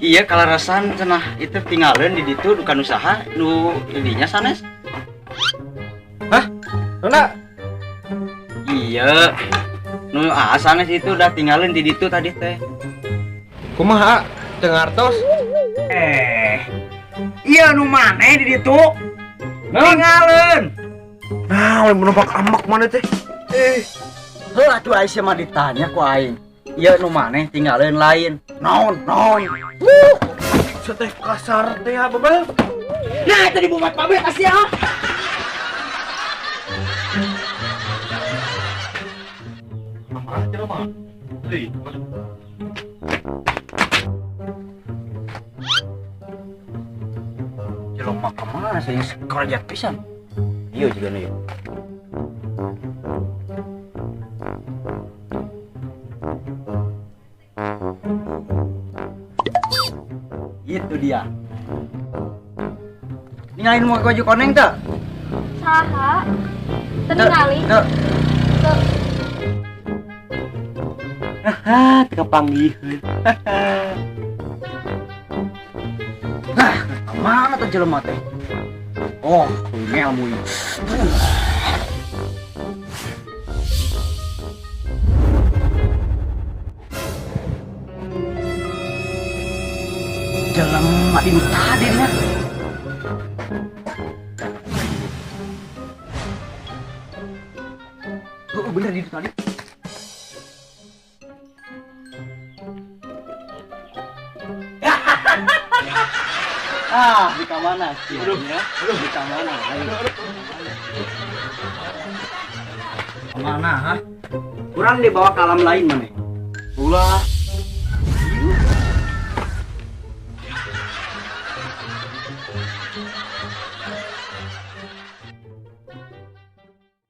Iya kalarasan cenah itu tinggalin di ditu dukan usaha nu ininya sanes. Hah? Nona? Iya. Nu sanes itu udah tinggalin di ditu tadi teh. Kumaha? Cengartos? Iya nu maneh di ditu. Tinggalin. Nah, oleh menumpak amak mana teh? Heuh atuh Aisyah mah ditanya ku aing. Iya nu maneh tinggalin lain. Naon? Seteh kasar teh ya, Babel. Nah, tadi buat pabrik kasih ya. Mama aja mah. Hei, Jelok mah kemana sih kerja pisan? Iya juga nih. Itu dia. Ninggalin mau baju koneng tak? Saha? Teningali? Tuh. Haha, teka panggihun. Nah, mana tuh jelema teh? Oh, ngel mui. Jelema di tadi nya. Oh, bener di tadi. Di mana sih? Ya? Di mana? Kemana, ha? Kurang dibawa ke alam lain mana? Ulah,